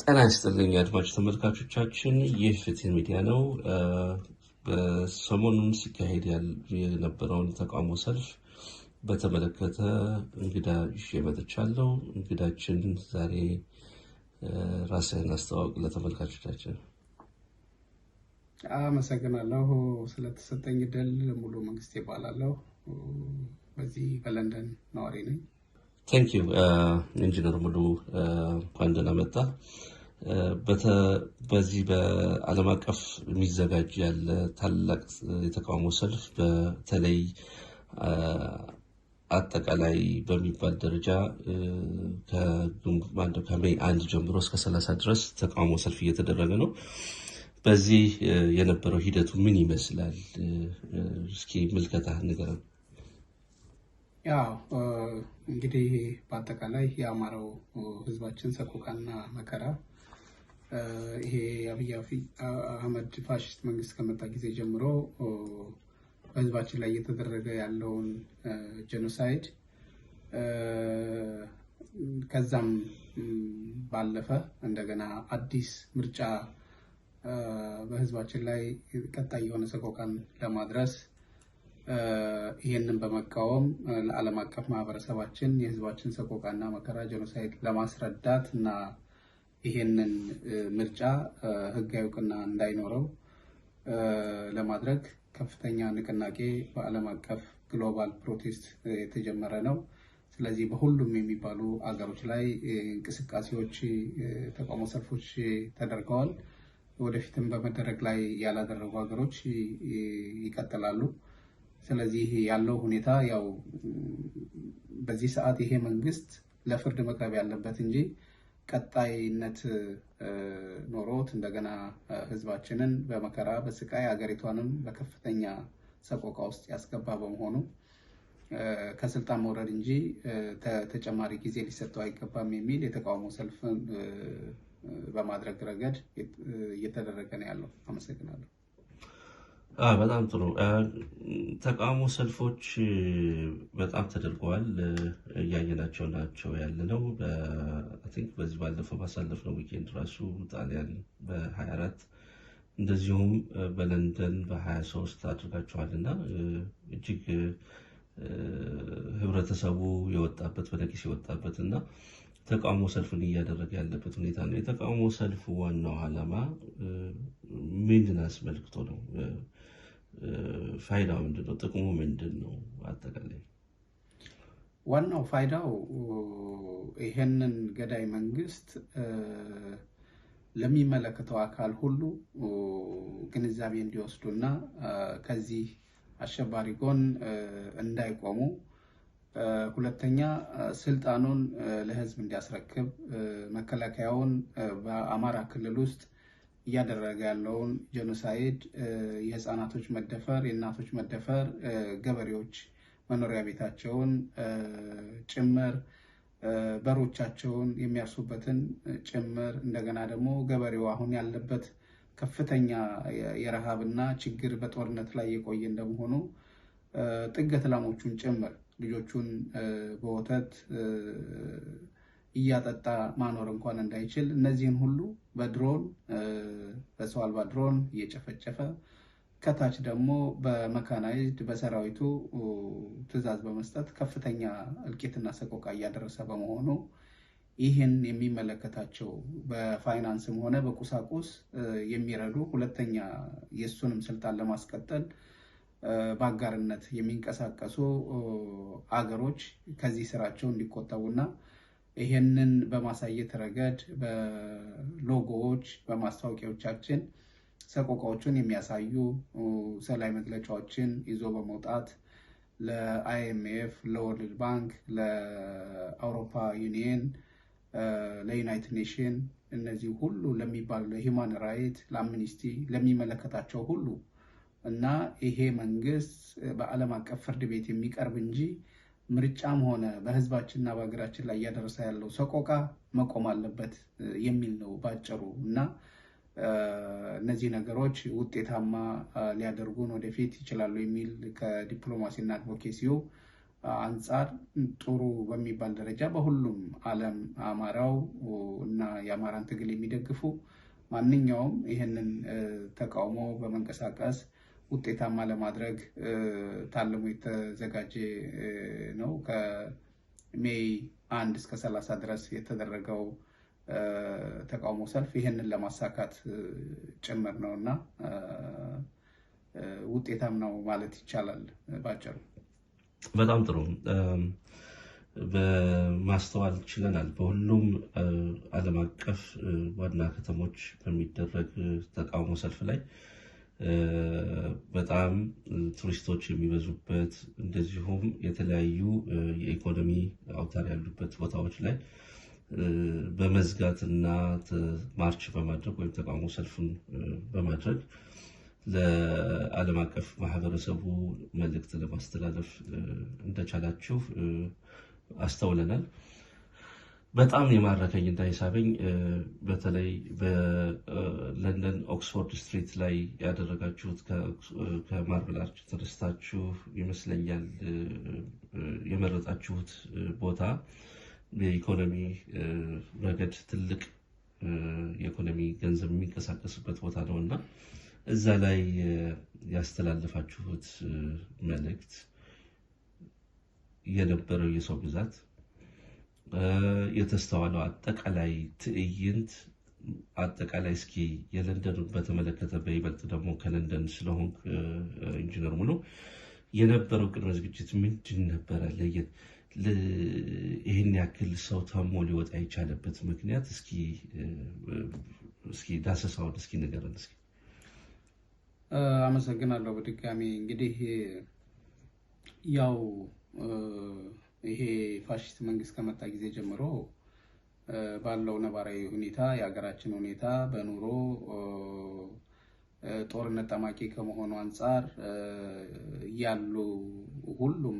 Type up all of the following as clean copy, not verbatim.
ጤና ይስጥልኝ አድማጭ ተመልካቾቻችን፣ ይህ ፍትህ ሚዲያ ነው። በሰሞኑን ሲካሄድ የነበረውን ተቃውሞ ሰልፍ በተመለከተ እንግዳ ይዤ መጥቻለሁ። እንግዳችን ዛሬ ራስህን አስተዋውቅ ለተመልካቾቻችን። አመሰግናለሁ ስለተሰጠኝ እድል። ሙሉ መንግስት ይባላለሁ። በዚህ በለንደን ነዋሪ ነኝ። ታንክ ዩ ኢንጂነር ሙሉ እንኳን ደህና መጣ። በዚህ በዓለም አቀፍ የሚዘጋጅ ያለ ታላቅ የተቃውሞ ሰልፍ በተለይ አጠቃላይ በሚባል ደረጃ ከሜይ 1 ጀምሮ እስከ 30 ድረስ ተቃውሞ ሰልፍ እየተደረገ ነው። በዚህ የነበረው ሂደቱ ምን ይመስላል? እስኪ ምልከታህ ንገረን። ያው እንግዲህ በአጠቃላይ የአማራው ህዝባችን ሰቆቃና መከራ ይሄ አብይ አህመድ ፋሽስት መንግስት ከመጣ ጊዜ ጀምሮ በህዝባችን ላይ እየተደረገ ያለውን ጄኖሳይድ ከዛም ባለፈ እንደገና አዲስ ምርጫ በህዝባችን ላይ ቀጣይ የሆነ ሰቆቃን ለማድረስ ይሄንን በመቃወም ለዓለም አቀፍ ማህበረሰባችን የህዝባችን ሰቆቃና መከራ ጄኖሳይድ ለማስረዳት እና ይሄንን ምርጫ ህጋዊ እውቅና እንዳይኖረው ለማድረግ ከፍተኛ ንቅናቄ በዓለም አቀፍ ግሎባል ፕሮቴስት የተጀመረ ነው። ስለዚህ በሁሉም የሚባሉ አገሮች ላይ እንቅስቃሴዎች፣ ተቃውሞ ሰልፎች ተደርገዋል። ወደፊትም በመደረግ ላይ ያላደረጉ ሀገሮች ይቀጥላሉ። ስለዚህ ያለው ሁኔታ ያው በዚህ ሰዓት ይሄ መንግስት ለፍርድ መቅረብ ያለበት እንጂ ቀጣይነት ኖሮት እንደገና ህዝባችንን በመከራ በስቃይ ሀገሪቷንም በከፍተኛ ሰቆቃ ውስጥ ያስገባ በመሆኑ ከስልጣን መውረድ እንጂ ተጨማሪ ጊዜ ሊሰጠው አይገባም የሚል የተቃውሞ ሰልፍ በማድረግ ረገድ እየተደረገ ነው ያለው። አመሰግናለሁ። በጣም ጥሩ። ተቃውሞ ሰልፎች በጣም ተደርገዋል፣ እያየናቸው ናቸው ያለ ነው። በዚህ ባለፈው ባሳለፍነው ዊኬንድ ራሱ ጣሊያን በ24 እንደዚሁም በለንደን በ23 አድርጋቸዋልና እጅግ ህብረተሰቡ የወጣበት በነቂስ የወጣበት እና ተቃውሞ ሰልፍን እያደረገ ያለበት ሁኔታ ነው። የተቃውሞ ሰልፉ ዋናው ዓላማ ምንድን አስመልክቶ ነው? ፋይዳው ምንድን ነው? ጥቅሙ ምንድን ነው? አጠቃላይ ዋናው ፋይዳው ይሄንን ገዳይ መንግስት ለሚመለከተው አካል ሁሉ ግንዛቤ እንዲወስዱና ከዚህ አሸባሪ ጎን እንዳይቆሙ፣ ሁለተኛ ስልጣኑን ለህዝብ እንዲያስረክብ፣ መከላከያውን በአማራ ክልል ውስጥ እያደረገ ያለውን ጄኖሳይድ፣ የህፃናቶች መደፈር፣ የእናቶች መደፈር፣ ገበሬዎች መኖሪያ ቤታቸውን ጭምር በሮቻቸውን የሚያርሱበትን ጭምር እንደገና ደግሞ ገበሬው አሁን ያለበት ከፍተኛ የረሃብና ችግር በጦርነት ላይ የቆየ እንደመሆኑ ጥገት ላሞቹን ጭምር ልጆቹን በወተት እያጠጣ ማኖር እንኳን እንዳይችል እነዚህን ሁሉ በድሮን በሰው አልባ ድሮን እየጨፈጨፈ ከታች ደግሞ በመካናይዝድ በሰራዊቱ ትዕዛዝ በመስጠት ከፍተኛ እልቂትና ሰቆቃ እያደረሰ በመሆኑ ይህን የሚመለከታቸው በፋይናንስም ሆነ በቁሳቁስ የሚረዱ፣ ሁለተኛ የእሱንም ስልጣን ለማስቀጠል በአጋርነት የሚንቀሳቀሱ አገሮች ከዚህ ስራቸው እንዲቆጠቡና ይሄንን በማሳየት ረገድ በሎጎዎች በማስታወቂያዎቻችን ሰቆቃዎችን የሚያሳዩ ሰላይ መግለጫዎችን ይዞ በመውጣት ለአይኤምኤፍ፣ ለወርልድ ባንክ፣ ለአውሮፓ ዩኒየን፣ ለዩናይትድ ኔሽን እነዚህ ሁሉ ለሚባሉ ለሂውማን ራይት፣ ለአምኒስቲ ለሚመለከታቸው ሁሉ እና ይሄ መንግስት በዓለም አቀፍ ፍርድ ቤት የሚቀርብ እንጂ ምርጫም ሆነ በህዝባችንና በሀገራችን ላይ እያደረሰ ያለው ሰቆቃ መቆም አለበት የሚል ነው ባጭሩ። እና እነዚህ ነገሮች ውጤታማ ሊያደርጉን ወደፊት ይችላሉ የሚል ከዲፕሎማሲና አድቮኬሲው አንጻር ጥሩ በሚባል ደረጃ በሁሉም ዓለም አማራው እና የአማራን ትግል የሚደግፉ ማንኛውም ይህንን ተቃውሞ በመንቀሳቀስ ውጤታማ ለማድረግ ታልሞ የተዘጋጀ ነው። ከሜይ 1 እስከ 30 ድረስ የተደረገው ተቃውሞ ሰልፍ ይህንን ለማሳካት ጭምር ነው እና ውጤታም ነው ማለት ይቻላል ባጭሩ። በጣም ጥሩ በማስተዋል ችለናል። በሁሉም ዓለም አቀፍ ዋና ከተሞች በሚደረግ ተቃውሞ ሰልፍ ላይ በጣም ቱሪስቶች የሚበዙበት እንደዚሁም የተለያዩ የኢኮኖሚ አውታር ያሉበት ቦታዎች ላይ በመዝጋትና ማርች በማድረግ ወይም ተቃውሞ ሰልፍን በማድረግ ለዓለም አቀፍ ማህበረሰቡ መልእክት ለማስተላለፍ እንደቻላችሁ አስተውለናል። በጣም የማረከኝ እና የሳበኝ በተለይ በለንደን ኦክስፎርድ ስትሪት ላይ ያደረጋችሁት ከማርብል አርች ተነስታችሁ ይመስለኛል የመረጣችሁት ቦታ በኢኮኖሚ ረገድ ትልቅ የኢኮኖሚ ገንዘብ የሚንቀሳቀስበት ቦታ ነው እና እዛ ላይ ያስተላለፋችሁት መልእክት የነበረው የሰው ብዛት የተስተዋለው አጠቃላይ ትዕይንት አጠቃላይ እስኪ የለንደን በተመለከተ በይበልጥ ደግሞ ከለንደን ስለሆን ኢንጂነር ሙሉ የነበረው ቅድመ ዝግጅት ምንድን ነበረ? ይህን ያክል ሰው ተሞ ሊወጣ የቻለበት ምክንያት እስኪ ዳሰሳውን እስኪ ንገረን እስኪ። አመሰግናለሁ በድጋሚ። እንግዲህ ያው ይሄ ፋሽስት መንግስት ከመጣ ጊዜ ጀምሮ ባለው ነባራዊ ሁኔታ የሀገራችን ሁኔታ በኑሮ ጦርነት ጠማቂ ከመሆኑ አንጻር ያሉ ሁሉም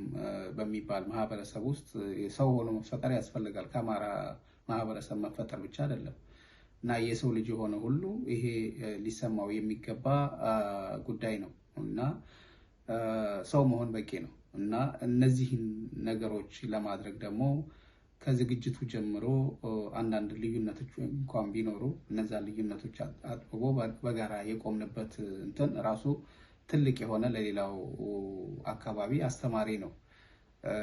በሚባል ማህበረሰብ ውስጥ ሰው ሆኖ መፈጠር ያስፈልጋል። ከአማራ ማህበረሰብ መፈጠር ብቻ አይደለም እና የሰው ልጅ የሆነ ሁሉ ይሄ ሊሰማው የሚገባ ጉዳይ ነው እና ሰው መሆን በቂ ነው እና እነዚህን ነገሮች ለማድረግ ደግሞ ከዝግጅቱ ጀምሮ አንዳንድ ልዩነቶች እንኳን ቢኖሩ እነዛ ልዩነቶች አጥብቦ በጋራ የቆምንበት እንትን ራሱ ትልቅ የሆነ ለሌላው አካባቢ አስተማሪ ነው።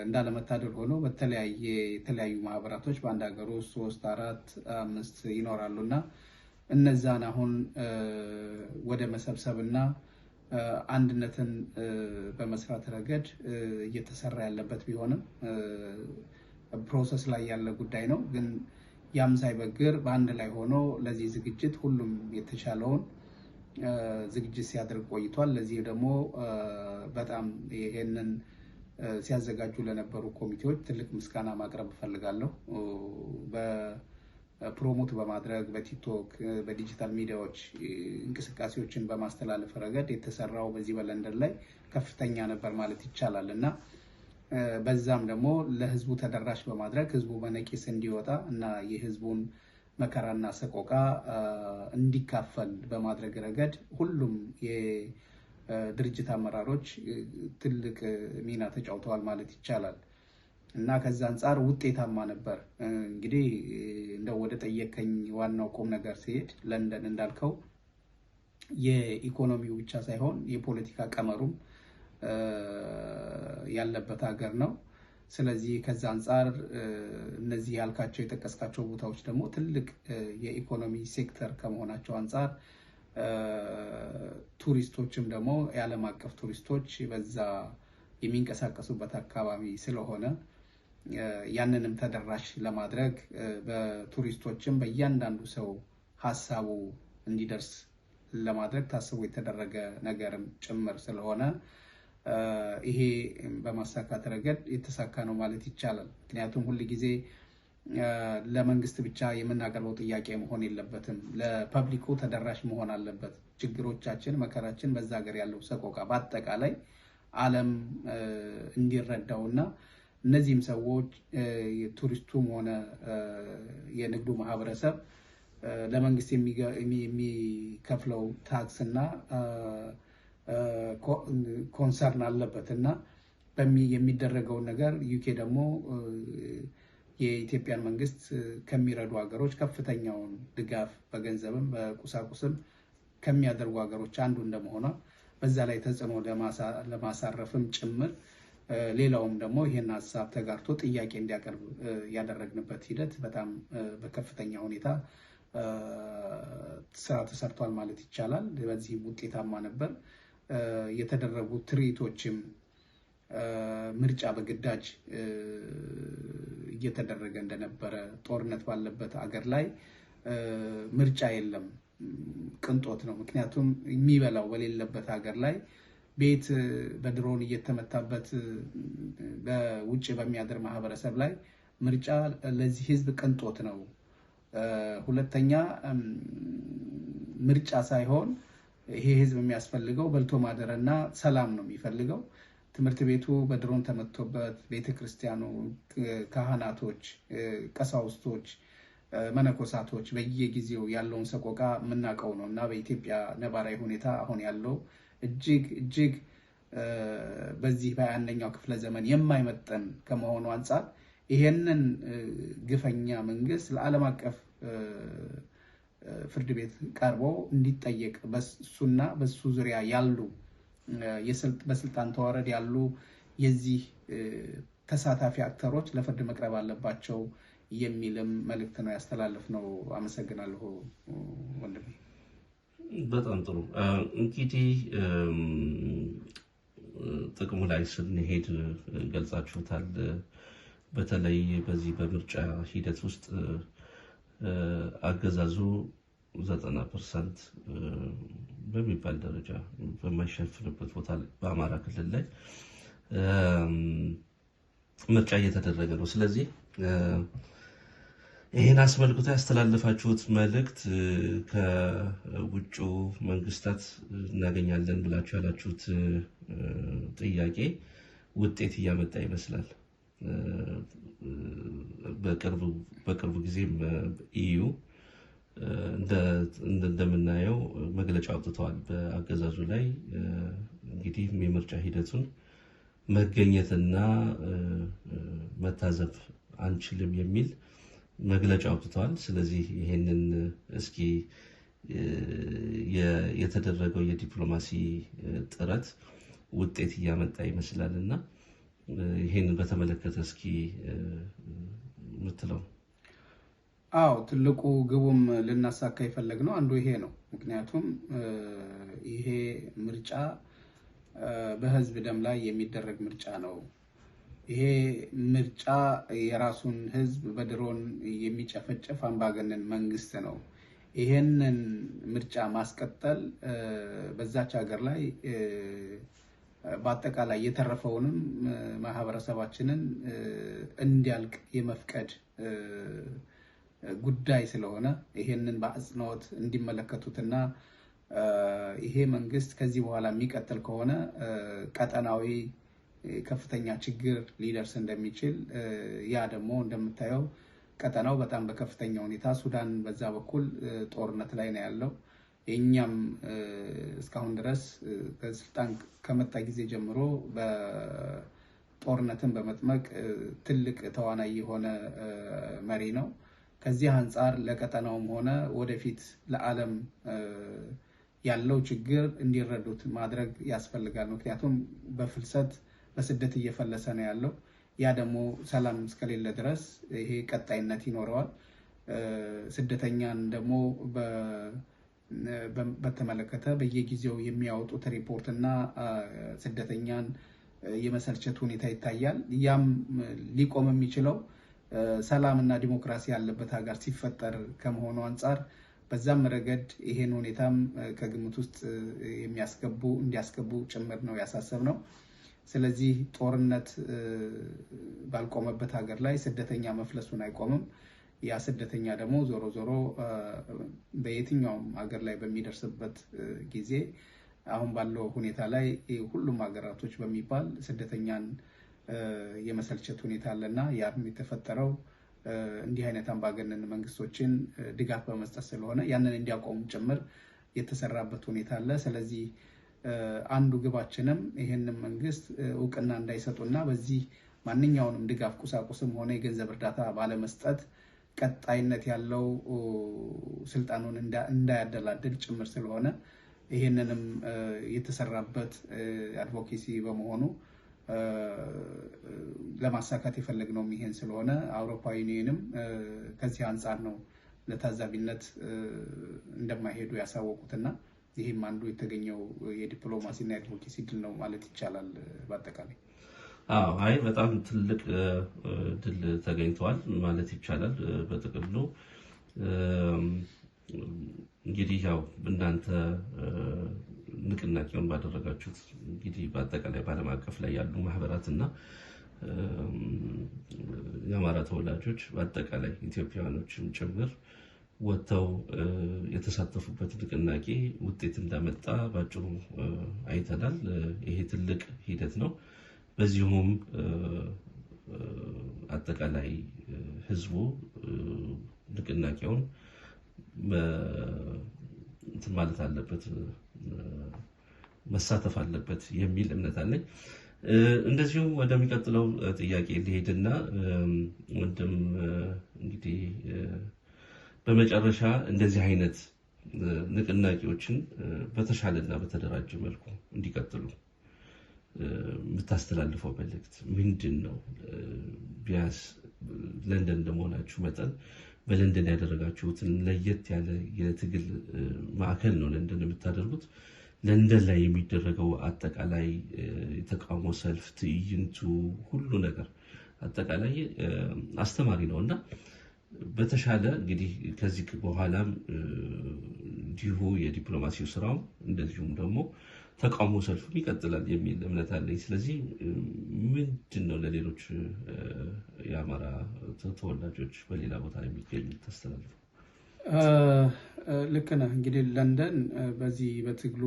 እንዳለመታደል ሆኖ የተለያዩ ማህበራቶች በአንድ ሀገር ውስጥ 3፣ 4፣ 5 ይኖራሉና እነዛን አሁን ወደ መሰብሰብና አንድነትን በመስራት ረገድ እየተሰራ ያለበት ቢሆንም ፕሮሰስ ላይ ያለ ጉዳይ ነው። ግን ያም ሳይበግር በአንድ ላይ ሆኖ ለዚህ ዝግጅት ሁሉም የተሻለውን ዝግጅት ሲያደርግ ቆይቷል። ለዚህ ደግሞ በጣም ይሄንን ሲያዘጋጁ ለነበሩ ኮሚቴዎች ትልቅ ምስጋና ማቅረብ እፈልጋለሁ። በፕሮሞት በማድረግ በቲክቶክ በዲጂታል ሚዲያዎች እንቅስቃሴዎችን በማስተላለፍ ረገድ የተሰራው በዚህ በለንደን ላይ ከፍተኛ ነበር ማለት ይቻላል እና በዛም ደግሞ ለህዝቡ ተደራሽ በማድረግ ህዝቡ በነቂስ እንዲወጣ እና የህዝቡን መከራና ሰቆቃ እንዲካፈል በማድረግ ረገድ ሁሉም የድርጅት አመራሮች ትልቅ ሚና ተጫውተዋል ማለት ይቻላል እና ከዛ አንጻር ውጤታማ ነበር። እንግዲህ እንደው ወደ ጠየቀኝ ዋናው ቁም ነገር ሲሄድ ለንደን እንዳልከው የኢኮኖሚው ብቻ ሳይሆን የፖለቲካ ቀመሩም ያለበት ሀገር ነው። ስለዚህ ከዛ አንጻር እነዚህ ያልካቸው የጠቀስካቸው ቦታዎች ደግሞ ትልቅ የኢኮኖሚ ሴክተር ከመሆናቸው አንጻር ቱሪስቶችም ደግሞ የዓለም አቀፍ ቱሪስቶች በዛ የሚንቀሳቀሱበት አካባቢ ስለሆነ ያንንም ተደራሽ ለማድረግ በቱሪስቶችም በእያንዳንዱ ሰው ሀሳቡ እንዲደርስ ለማድረግ ታስቦ የተደረገ ነገርም ጭምር ስለሆነ ይሄ በማሳካት ረገድ የተሳካ ነው ማለት ይቻላል። ምክንያቱም ሁል ጊዜ ለመንግስት ብቻ የምናቀርበው ጥያቄ መሆን የለበትም። ለፐብሊኩ ተደራሽ መሆን አለበት። ችግሮቻችን፣ መከራችን፣ በዛ ሀገር ያለው ሰቆቃ በአጠቃላይ ዓለም እንዲረዳውና እነዚህም ሰዎች የቱሪስቱም ሆነ የንግዱ ማህበረሰብ ለመንግስት የሚከፍለው ታክስ እና ኮንሰርን አለበት እና የሚደረገው ነገር ዩኬ ደግሞ የኢትዮጵያን መንግስት ከሚረዱ ሀገሮች ከፍተኛውን ድጋፍ በገንዘብም በቁሳቁስም ከሚያደርጉ ሀገሮች አንዱ እንደመሆኗ በዛ ላይ ተጽዕኖ ለማሳረፍም ጭምር ሌላውም ደግሞ ይሄን ሀሳብ ተጋርቶ ጥያቄ እንዲያቀርብ ያደረግንበት ሂደት በጣም በከፍተኛ ሁኔታ ስራ ተሰርቷል ማለት ይቻላል። በዚህ ውጤታማ ነበር። የተደረጉ ትርኢቶችም ምርጫ በግዳጅ እየተደረገ እንደነበረ ጦርነት ባለበት አገር ላይ ምርጫ የለም ቅንጦት ነው። ምክንያቱም የሚበላው በሌለበት ሀገር ላይ ቤት በድሮን እየተመታበት በውጭ በሚያድር ማህበረሰብ ላይ ምርጫ ለዚህ ህዝብ ቅንጦት ነው። ሁለተኛ ምርጫ ሳይሆን ይሄ ህዝብ የሚያስፈልገው በልቶ ማደርና ሰላም ነው የሚፈልገው። ትምህርት ቤቱ በድሮን ተመቶበት ቤተክርስቲያኑ፣ ካህናቶች፣ ቀሳውስቶች፣ መነኮሳቶች በየጊዜው ያለውን ሰቆቃ የምናውቀው ነው እና በኢትዮጵያ ነባራዊ ሁኔታ አሁን ያለው እጅግ በዚህ በ21ኛው ክፍለ ዘመን የማይመጠን ከመሆኑ አንፃር ይሄንን ግፈኛ መንግስት ለዓለም አቀፍ ፍርድ ቤት ቀርቦ እንዲጠየቅ በሱና በሱ ዙሪያ ያሉ በስልጣን ተዋረድ ያሉ የዚህ ተሳታፊ አክተሮች ለፍርድ መቅረብ አለባቸው የሚልም መልእክት ነው ያስተላለፍነው። አመሰግናለሁ ወንድሜ። በጣም ጥሩ። እንግዲህ ጥቅሙ ላይ ስንሄድ ገልጻችሁታል። በተለይ በዚህ በምርጫ ሂደት ውስጥ አገዛዙ 90% በሚባል ደረጃ በማይሸፍንበት ቦታ ላይ በአማራ ክልል ላይ ምርጫ እየተደረገ ነው። ስለዚህ ይህን አስመልክቶ ያስተላለፋችሁት መልእክት ከውጭ መንግስታት እናገኛለን ብላችሁ ያላችሁት ጥያቄ ውጤት እያመጣ ይመስላል። በቅርቡ ጊዜም ኢዩ እንደምናየው መግለጫ አውጥተዋል። በአገዛዙ ላይ እንግዲህ የምርጫ ሂደቱን መገኘትና መታዘብ አንችልም የሚል መግለጫ አውጥተዋል። ስለዚህ ይሄንን እስኪ የተደረገው የዲፕሎማሲ ጥረት ውጤት እያመጣ ይመስላልና ይሄንን በተመለከተ እስኪ ምትለው። አዎ ትልቁ ግቡም ልናሳካ የፈለግነው አንዱ ይሄ ነው። ምክንያቱም ይሄ ምርጫ በህዝብ ደም ላይ የሚደረግ ምርጫ ነው። ይሄ ምርጫ የራሱን ህዝብ በድሮን የሚጨፈጨፍ አምባገነን መንግስት ነው። ይሄንን ምርጫ ማስቀጠል በዛች ሀገር ላይ በአጠቃላይ የተረፈውንም ማህበረሰባችንን እንዲያልቅ የመፍቀድ ጉዳይ ስለሆነ ይሄንን በአጽንኦት እንዲመለከቱትና ይሄ መንግስት ከዚህ በኋላ የሚቀጥል ከሆነ ቀጠናዊ ከፍተኛ ችግር ሊደርስ እንደሚችል ያ ደግሞ እንደምታየው ቀጠናው በጣም በከፍተኛ ሁኔታ ሱዳን በዛ በኩል ጦርነት ላይ ነው ያለው። የኛም እስካሁን ድረስ ከስልጣን ከመጣ ጊዜ ጀምሮ በጦርነትን በመጥመቅ ትልቅ ተዋናይ የሆነ መሪ ነው። ከዚህ አንፃር ለቀጠናውም ሆነ ወደፊት ለዓለም ያለው ችግር እንዲረዱት ማድረግ ያስፈልጋል። ምክንያቱም በፍልሰት በስደት እየፈለሰ ነው ያለው። ያ ደግሞ ሰላም እስከሌለ ድረስ ይሄ ቀጣይነት ይኖረዋል። ስደተኛን ደግሞ በተመለከተ በየጊዜው የሚያወጡት ሪፖርት እና ስደተኛን የመሰልቸት ሁኔታ ይታያል። ያም ሊቆም የሚችለው ሰላምና ዲሞክራሲ ያለበት ሀገር ሲፈጠር ከመሆኑ አንፃር በዛም ረገድ ይሄን ሁኔታም ከግምት ውስጥ እንዲያስገቡ ጭምር ነው ያሳሰብነው። ስለዚህ ጦርነት ባልቆመበት ሀገር ላይ ስደተኛ መፍለሱን አይቆምም። ያ ስደተኛ ደግሞ ዞሮ ዞሮ በየትኛውም ሀገር ላይ በሚደርስበት ጊዜ አሁን ባለው ሁኔታ ላይ ሁሉም ሀገራቶች በሚባል ስደተኛን የመሰልቸት ሁኔታ አለና ያም የተፈጠረው እንዲህ አይነት አምባገነን መንግስቶችን ድጋፍ በመስጠት ስለሆነ ያንን እንዲያቆሙ ጭምር የተሰራበት ሁኔታ አለ። ስለዚህ አንዱ ግባችንም ይሄንን መንግስት እውቅና እንዳይሰጡና በዚህ ማንኛውንም ድጋፍ ቁሳቁስም ሆነ የገንዘብ እርዳታ ባለመስጠት ቀጣይነት ያለው ስልጣኑን እንዳያደላድል ጭምር ስለሆነ ይሄንንም የተሰራበት አድቮኬሲ በመሆኑ ለማሳካት የፈለግነው ይሄን ስለሆነ አውሮፓ ዩኒየንም ከዚህ አንጻር ነው ለታዛቢነት እንደማይሄዱ ያሳወቁትና ይሄም አንዱ የተገኘው የዲፕሎማሲና የአድቮኬሲ ድል ነው ማለት ይቻላል በአጠቃላይ። አይ በጣም ትልቅ ድል ተገኝቷል ማለት ይቻላል። በጥቅሉ እንግዲህ ያው እናንተ ንቅናቄውን ባደረጋችሁት እንግዲህ በአጠቃላይ በዓለም አቀፍ ላይ ያሉ ማህበራትና የአማራ ተወላጆች በአጠቃላይ ኢትዮጵያውያኖችም ጭምር ወጥተው የተሳተፉበት ንቅናቄ ውጤት እንዳመጣ ባጭሩ አይተናል። ይሄ ትልቅ ሂደት ነው። በዚሁም አጠቃላይ ህዝቡ ንቅናቄውን እንትን ማለት አለበት፣ መሳተፍ አለበት የሚል እምነት አለኝ። እንደዚሁ ወደሚቀጥለው ጥያቄ ሊሄድና ወንድም እንግዲህ በመጨረሻ እንደዚህ አይነት ንቅናቄዎችን በተሻለና በተደራጀ መልኩ እንዲቀጥሉ የምታስተላልፈው መልእክት ምንድን ነው? ቢያንስ ለንደን እንደመሆናችሁ መጠን በለንደን ያደረጋችሁትን ለየት ያለ የትግል ማዕከል ነው ለንደን የምታደርጉት። ለንደን ላይ የሚደረገው አጠቃላይ የተቃውሞ ሰልፍ፣ ትዕይንቱ፣ ሁሉ ነገር አጠቃላይ አስተማሪ ነው እና በተሻለ እንግዲህ ከዚህ በኋላም እንዲሁ የዲፕሎማሲው ስራው እንደዚሁም ደግሞ ተቃውሞ ሰልፍም ይቀጥላል የሚል እምነት አለኝ። ስለዚህ ምንድን ነው ለሌሎች የአማራ ተወላጆች በሌላ ቦታ የሚገኙ ታስተላልፉ? ልክ ነህ። እንግዲህ ለንደን በዚህ በትግሉ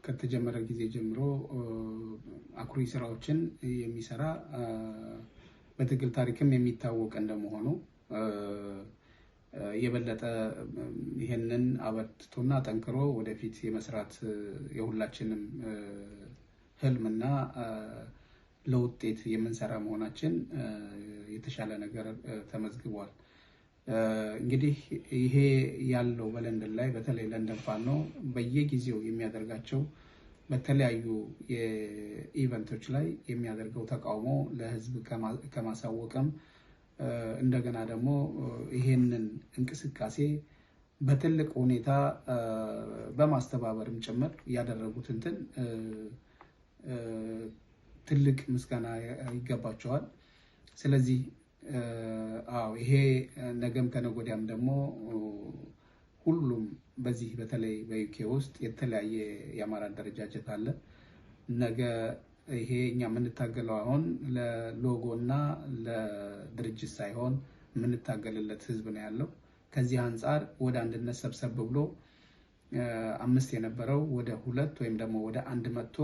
ከተጀመረ ጊዜ ጀምሮ አኩሪ ስራዎችን የሚሰራ በትግል ታሪክም የሚታወቅ እንደመሆኑ የበለጠ ይሄንን አበርትቶና ጠንክሮ ወደፊት የመስራት የሁላችንም ህልምና ለውጤት የምንሰራ መሆናችን የተሻለ ነገር ተመዝግቧል። እንግዲህ ይሄ ያለው በለንደን ላይ በተለይ ለንደን ፋኖ በየጊዜው የሚያደርጋቸው በተለያዩ የኢቨንቶች ላይ የሚያደርገው ተቃውሞ ለህዝብ ከማሳወቅም እንደገና ደግሞ ይሄንን እንቅስቃሴ በትልቅ ሁኔታ በማስተባበርም ጭምር ያደረጉት እንትን ትልቅ ምስጋና ይገባቸዋል። ስለዚህ ይሄ ነገም ከነገ ወዲያም ደግሞ ሁሉም በዚህ በተለይ በዩኬ ውስጥ የተለያየ የአማራ አደረጃጀት አለ። ነገ ይሄ እኛ የምንታገለው አሁን ለሎጎ እና ለድርጅት ሳይሆን የምንታገልለት ህዝብ ነው ያለው። ከዚህ አንጻር ወደ አንድነት ሰብሰብ ብሎ 5 የነበረው ወደ 2 ወይም ደግሞ ወደ 1 መጥቶ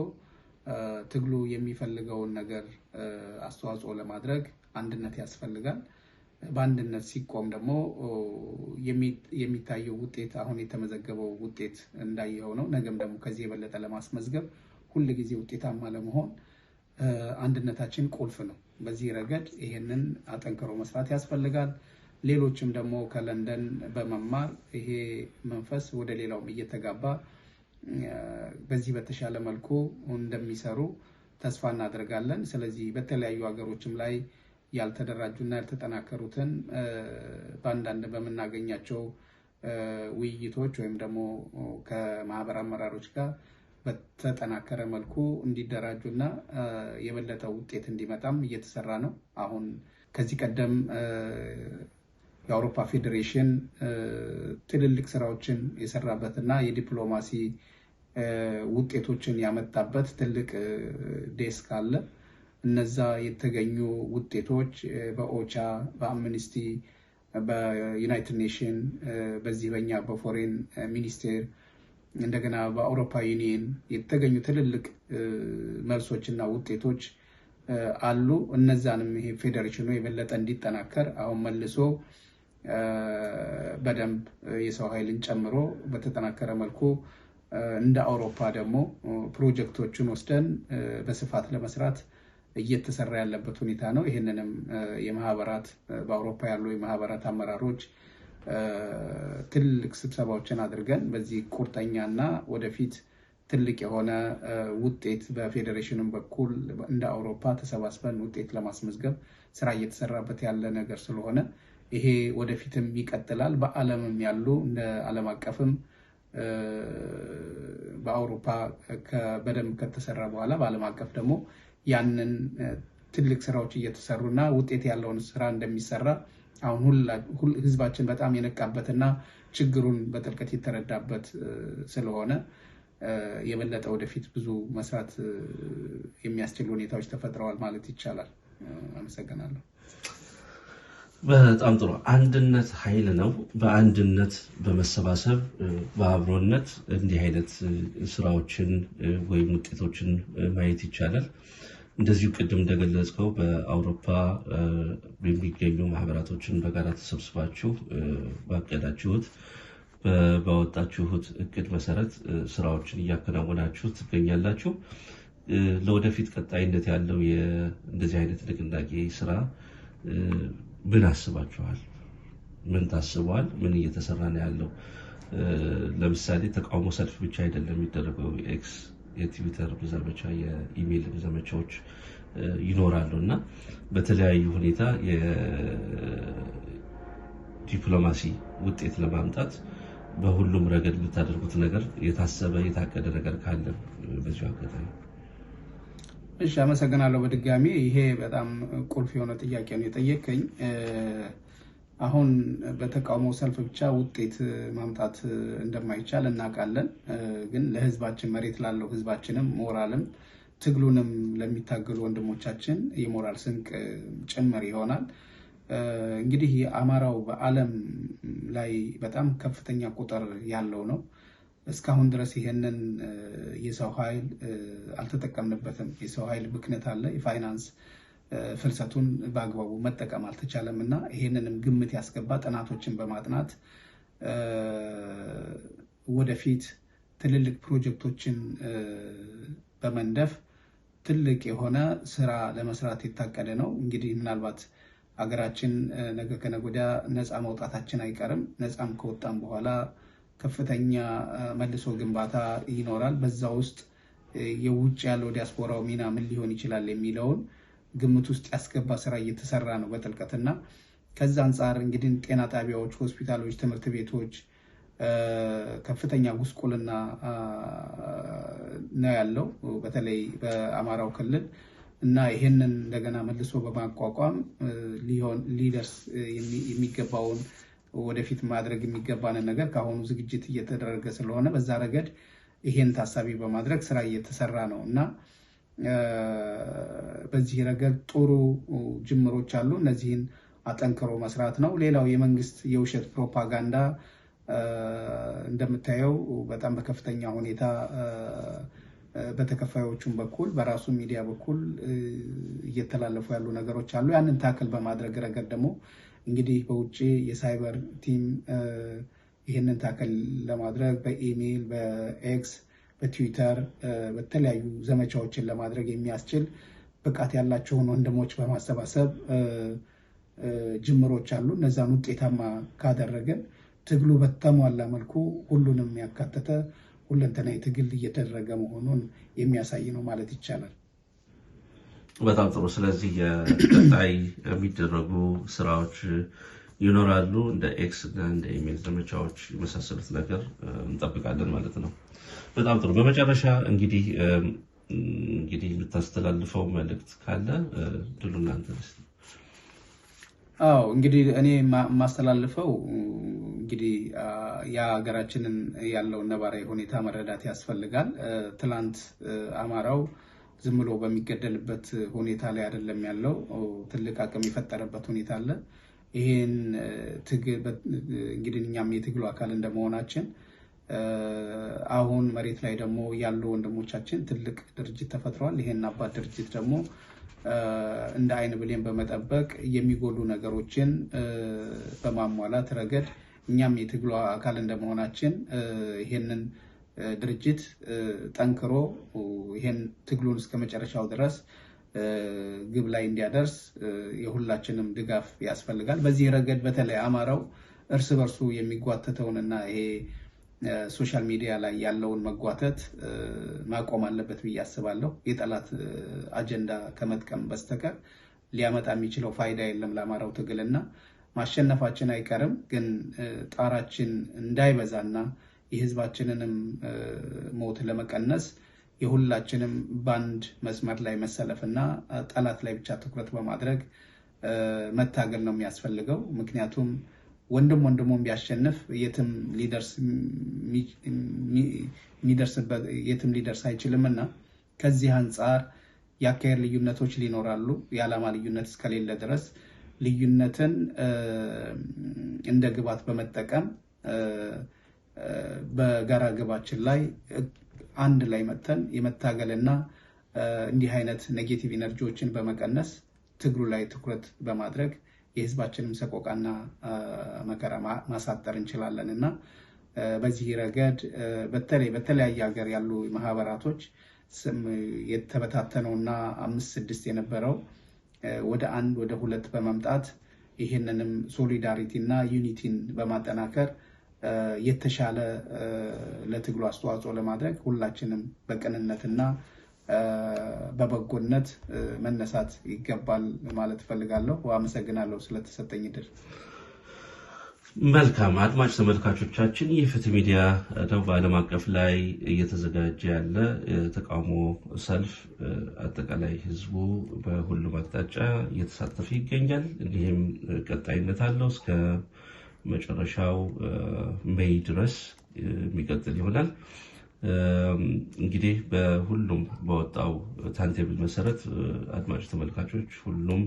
ትግሉ የሚፈልገውን ነገር አስተዋጽኦ ለማድረግ አንድነት ያስፈልጋል። በአንድነት ሲቆም ደግሞ የሚታየው ውጤት አሁን የተመዘገበው ውጤት እንዳየው ነው። ነገም ደግሞ ከዚህ የበለጠ ለማስመዝገብ ሁል ጊዜ ውጤታማ ለመሆን አንድነታችን ቁልፍ ነው። በዚህ ረገድ ይሄንን አጠንክሮ መስራት ያስፈልጋል። ሌሎችም ደግሞ ከለንደን በመማር ይሄ መንፈስ ወደ ሌላውም እየተጋባ በዚህ በተሻለ መልኩ እንደሚሰሩ ተስፋ እናደርጋለን። ስለዚህ በተለያዩ ሀገሮችም ላይ ያልተደራጁና ያልተጠናከሩትን በአንዳንድ በምናገኛቸው ውይይቶች ወይም ደግሞ ከማህበር አመራሮች ጋር በተጠናከረ መልኩ እንዲደራጁና የበለጠ ውጤት እንዲመጣም እየተሰራ ነው። አሁን ከዚህ ቀደም የአውሮፓ ፌዴሬሽን ትልልቅ ስራዎችን የሰራበትና የዲፕሎማሲ ውጤቶችን ያመጣበት ትልቅ ዴስክ አለ። እነዛ የተገኙ ውጤቶች በኦቻ፣ በአምነስቲ፣ በዩናይትድ ኔሽን፣ በዚህ በኛ በፎሬን ሚኒስቴር እንደገና በአውሮፓ ዩኒየን የተገኙ ትልልቅ መልሶችና ውጤቶች አሉ። እነዛንም ይሄ ፌዴሬሽኑ የበለጠ እንዲጠናከር አሁን መልሶ በደንብ የሰው ኃይልን ጨምሮ በተጠናከረ መልኩ እንደ አውሮፓ ደግሞ ፕሮጀክቶችን ወስደን በስፋት ለመስራት እየተሰራ ያለበት ሁኔታ ነው። ይህንንም የማህበራት በአውሮፓ ያሉ የማህበራት አመራሮች ትልቅ ስብሰባዎችን አድርገን በዚህ ቁርጠኛና ወደፊት ትልቅ የሆነ ውጤት በፌዴሬሽኑም በኩል እንደ አውሮፓ ተሰባስበን ውጤት ለማስመዝገብ ስራ እየተሰራበት ያለ ነገር ስለሆነ ይሄ ወደፊትም ይቀጥላል። በዓለምም ያሉ እንደ ዓለም አቀፍም በአውሮፓ በደንብ ከተሰራ በኋላ በዓለም አቀፍ ደግሞ ያንን ትልቅ ስራዎች እየተሰሩና ውጤት ያለውን ስራ እንደሚሰራ አሁን ህዝባችን በጣም የነቃበትና ችግሩን በጥልቀት የተረዳበት ስለሆነ የበለጠ ወደፊት ብዙ መስራት የሚያስችሉ ሁኔታዎች ተፈጥረዋል ማለት ይቻላል። አመሰግናለሁ። በጣም ጥሩ። አንድነት ኃይል ነው። በአንድነት በመሰባሰብ በአብሮነት እንዲህ አይነት ስራዎችን ወይም ውጤቶችን ማየት ይቻላል። እንደዚሁ ቅድም እንደገለጽከው በአውሮፓ የሚገኙ ማህበራቶችን በጋራ ተሰብስባችሁ ባቀዳችሁት ባወጣችሁት እቅድ መሰረት ስራዎችን እያከናወናችሁ ትገኛላችሁ። ለወደፊት ቀጣይነት ያለው እንደዚህ አይነት ንቅናቄ ስራ ምን አስባችኋል? ምን ታስቧል? ምን እየተሰራ ነው ያለው? ለምሳሌ ተቃውሞ ሰልፍ ብቻ አይደለም የሚደረገው። ኤክስ የትዊተር ዘመቻ፣ የኢሜይል ዘመቻዎች ይኖራሉ እና በተለያዩ ሁኔታ የዲፕሎማሲ ውጤት ለማምጣት በሁሉም ረገድ የምታደርጉት ነገር የታሰበ የታቀደ ነገር ካለ በዚሁ አጋጣሚ። እሺ፣ አመሰግናለሁ በድጋሚ። ይሄ በጣም ቁልፍ የሆነ ጥያቄ ነው የጠየቀኝ። አሁን በተቃውሞ ሰልፍ ብቻ ውጤት ማምጣት እንደማይቻል እናውቃለን። ግን ለህዝባችን መሬት ላለው ህዝባችንም ሞራልም ትግሉንም ለሚታገሉ ወንድሞቻችን የሞራል ስንቅ ጭምር ይሆናል። እንግዲህ የአማራው በዓለም ላይ በጣም ከፍተኛ ቁጥር ያለው ነው። እስካሁን ድረስ ይሄንን የሰው ኃይል አልተጠቀምንበትም። የሰው ኃይል ብክነት አለ። የፋይናንስ ፍልሰቱን በአግባቡ መጠቀም አልተቻለም እና ይሄንንም ግምት ያስገባ ጥናቶችን በማጥናት ወደፊት ትልልቅ ፕሮጀክቶችን በመንደፍ ትልቅ የሆነ ስራ ለመስራት የታቀደ ነው። እንግዲህ ምናልባት ሀገራችን ነገ ከነገ ወዲያ ነፃ መውጣታችን አይቀርም። ነፃም ከወጣም በኋላ ከፍተኛ መልሶ ግንባታ ይኖራል። በዛ ውስጥ የውጭ ያለው ዲያስፖራው ሚና ምን ሊሆን ይችላል የሚለውን ግምት ውስጥ ያስገባ ስራ እየተሰራ ነው በጥልቀትና ከዛ አንጻር እንግዲህ ጤና ጣቢያዎች፣ ሆስፒታሎች፣ ትምህርት ቤቶች ከፍተኛ ጉስቁልና ነው ያለው በተለይ በአማራው ክልል እና ይሄንን እንደገና መልሶ በማቋቋም ሊደርስ የሚገባውን ወደፊት ማድረግ የሚገባንን ነገር ከአሁኑ ዝግጅት እየተደረገ ስለሆነ በዛ ረገድ ይሄን ታሳቢ በማድረግ ስራ እየተሰራ ነው እና በዚህ ረገድ ጥሩ ጅምሮች አሉ። እነዚህን አጠንክሮ መስራት ነው። ሌላው የመንግስት የውሸት ፕሮፓጋንዳ እንደምታየው በጣም በከፍተኛ ሁኔታ በተከፋዮቹም በኩል በራሱ ሚዲያ በኩል እየተላለፉ ያሉ ነገሮች አሉ። ያንን ታክል በማድረግ ረገድ ደግሞ እንግዲህ በውጭ የሳይበር ቲም ይህንን ታክል ለማድረግ በኢሜይል፣ በኤክስ፣ በትዊተር በተለያዩ ዘመቻዎችን ለማድረግ የሚያስችል ብቃት ያላቸውን ወንድሞች በማሰባሰብ ጅምሮች አሉ። እነዛን ውጤታማ ካደረግን ትግሉ በተሟላ መልኩ ሁሉንም ያካተተ ሁለንተናዊ ትግል እየተደረገ መሆኑን የሚያሳይ ነው ማለት ይቻላል። በጣም ጥሩ። ስለዚህ የቀጣይ የሚደረጉ ስራዎች ይኖራሉ፣ እንደ ኤክስ እና እንደ ኢሜል ዘመቻዎች የመሳሰሉት ነገር እንጠብቃለን ማለት ነው። በጣም ጥሩ። በመጨረሻ እንግዲህ የምታስተላልፈው መልእክት ካለ ድሉ እናንተ ነው። አዎ እንግዲህ እኔ የማስተላልፈው እንግዲህ የሀገራችንን ያለውን ነባራዊ ሁኔታ መረዳት ያስፈልጋል። ትላንት አማራው ዝም ብሎ በሚገደልበት ሁኔታ ላይ አይደለም ያለው፣ ትልቅ አቅም የፈጠረበት ሁኔታ አለ። ይሄን ትግል እንግዲህ እኛም የትግሉ አካል እንደመሆናችን አሁን መሬት ላይ ደግሞ ያሉ ወንድሞቻችን ትልቅ ድርጅት ተፈጥሯል። ይሄን አባት ድርጅት ደግሞ እንደ አይን ብሌን በመጠበቅ የሚጎሉ ነገሮችን በማሟላት ረገድ እኛም የትግሉ አካል እንደመሆናችን ይሄንን ድርጅት ጠንክሮ ይሄን ትግሉን እስከ መጨረሻው ድረስ ግብ ላይ እንዲያደርስ የሁላችንም ድጋፍ ያስፈልጋል። በዚህ ረገድ በተለይ አማራው እርስ በርሱ የሚጓተተውንና ይሄ ሶሻል ሚዲያ ላይ ያለውን መጓተት ማቆም አለበት ብዬ አስባለሁ። የጠላት አጀንዳ ከመጥቀም በስተቀር ሊያመጣ የሚችለው ፋይዳ የለም ለአማራው ትግልና ማሸነፋችን አይቀርም። ግን ጣራችን እንዳይበዛና የህዝባችንንም ሞት ለመቀነስ የሁላችንም ባንድ መስመር ላይ መሰለፍና ጠላት ላይ ብቻ ትኩረት በማድረግ መታገል ነው የሚያስፈልገው። ምክንያቱም ወንድሙን ቢያሸንፍ የትም ሊደርስ አይችልምና ከዚህ አንጻር የአካሄድ ልዩነቶች ሊኖራሉ። የዓላማ ልዩነት እስከሌለ ድረስ ልዩነትን እንደ ግባት በመጠቀም በጋራ ግባችን ላይ አንድ ላይ መተን የመታገልና እንዲህ አይነት ኔጌቲቭ ኢነርጂዎችን በመቀነስ ትግሉ ላይ ትኩረት በማድረግ የህዝባችንን ሰቆቃና መከራ ማሳጠር እንችላለን እና በዚህ ረገድ በተለያየ ሀገር ያሉ ማህበራቶች የተበታተነውና 5-6 የነበረው ወደ 1 ወደ 2 በመምጣት ይህንንም ሶሊዳሪቲ እና ዩኒቲን በማጠናከር የተሻለ ለትግሉ አስተዋጽኦ ለማድረግ ሁላችንም በቅንነትና በበጎነት መነሳት ይገባል ማለት ፈልጋለሁ። አመሰግናለሁ ስለተሰጠኝ እድል። መልካም አድማጭ ተመልካቾቻችን፣ ይህ ፍትህ ሚዲያ ነው በዓለም አቀፍ ላይ እየተዘጋጀ ያለ የተቃውሞ ሰልፍ አጠቃላይ ህዝቡ በሁሉም አቅጣጫ እየተሳተፈ ይገኛል። እንዲህም ቀጣይነት አለው እስከ መጨረሻው ሜይ ድረስ የሚቀጥል ይሆናል። እንግዲህ በሁሉም በወጣው ታንቴብል መሰረት አድማጭ ተመልካቾች ሁሉም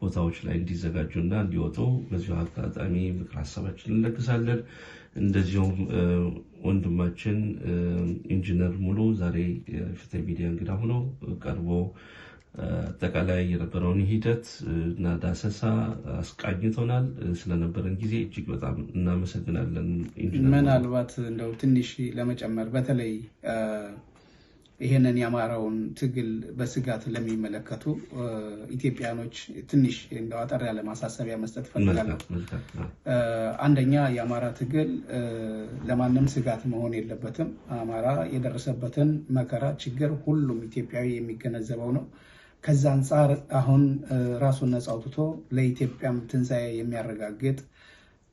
ቦታዎች ላይ እንዲዘጋጁና እንዲወጡ በዚሁ አጋጣሚ ምክር ሀሳባችን እንለግሳለን። እንደዚሁም ወንድማችን ኢንጂነር ሙሉ ዛሬ የፍትህ ሚዲያ እንግዳ ሆነው ቀርቦ አጠቃላይ የነበረውን ሂደት እና ዳሰሳ አስቃኝቶናል። ስለነበረን ጊዜ እጅግ በጣም እናመሰግናለን። ምናልባት እንደው ትንሽ ለመጨመር በተለይ ይሄንን የአማራውን ትግል በስጋት ለሚመለከቱ ኢትዮጵያኖች ትንሽ እንደው አጠር ያለ ማሳሰቢያ መስጠት ፈልጋለሁ። አንደኛ የአማራ ትግል ለማንም ስጋት መሆን የለበትም። አማራ የደረሰበትን መከራ፣ ችግር ሁሉም ኢትዮጵያዊ የሚገነዘበው ነው። ከዛ አንጻር አሁን ራሱን ነፃ አውጥቶ ለኢትዮጵያም ትንሣኤ የሚያረጋግጥ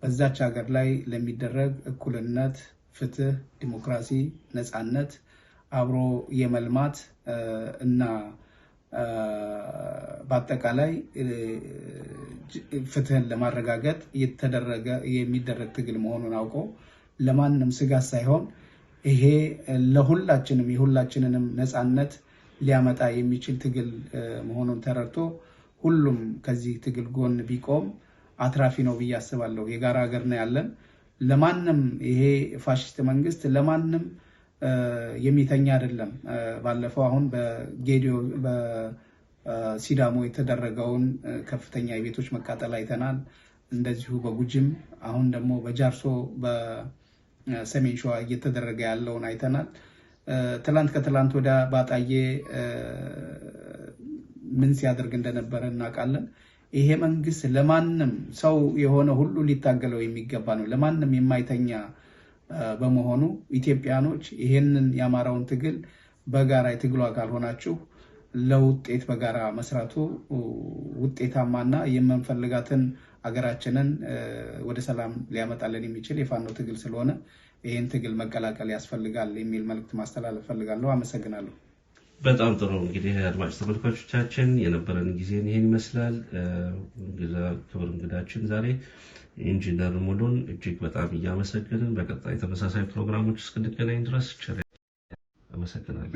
በዛች ሀገር ላይ ለሚደረግ እኩልነት፣ ፍትህ፣ ዲሞክራሲ፣ ነፃነት አብሮ የመልማት እና በአጠቃላይ ፍትህን ለማረጋገጥ የሚደረግ ትግል መሆኑን አውቆ ለማንም ስጋት ሳይሆን ይሄ ለሁላችንም የሁላችንንም ነፃነት ሊያመጣ የሚችል ትግል መሆኑን ተረድቶ ሁሉም ከዚህ ትግል ጎን ቢቆም አትራፊ ነው ብዬ አስባለሁ። የጋራ ሀገር ነው ያለን። ለማንም ይሄ ፋሽስት መንግስት ለማንም የሚተኛ አይደለም። ባለፈው አሁን በጌዲዮ በሲዳሞ የተደረገውን ከፍተኛ የቤቶች መቃጠል አይተናል። እንደዚሁ በጉጅም አሁን ደግሞ በጃርሶ በሰሜን ሸዋ እየተደረገ ያለውን አይተናል። ከትላንት ወደ ባጣዬ ምን ሲያደርግ እንደነበረ እናውቃለን። ይሄ መንግስት ለማንም ሰው የሆነ ሁሉ ሊታገለው የሚገባ ነው። ለማንም የማይተኛ በመሆኑ ኢትዮጵያኖች ይሄንን የአማራውን ትግል በጋራ የትግሉ አካል ሆናችሁ ለውጤት በጋራ መስራቱ ውጤታማና የምንፈልጋትን አገራችንን ወደ ሰላም ሊያመጣልን የሚችል የፋኖ ትግል ስለሆነ ይህን ትግል መቀላቀል ያስፈልጋል የሚል መልእክት ማስተላለፍ ፈልጋለሁ። አመሰግናለሁ። በጣም ጥሩ። እንግዲህ አድማጭ ተመልካቾቻችን የነበረን ጊዜን ይሄን ይመስላል። ክብር እንግዳችን ዛሬ ኢንጂነር ሙሉን እጅግ በጣም እያመሰገንን በቀጣይ ተመሳሳይ ፕሮግራሞች እስክንገናኝ ድረስ አመሰግናለሁ።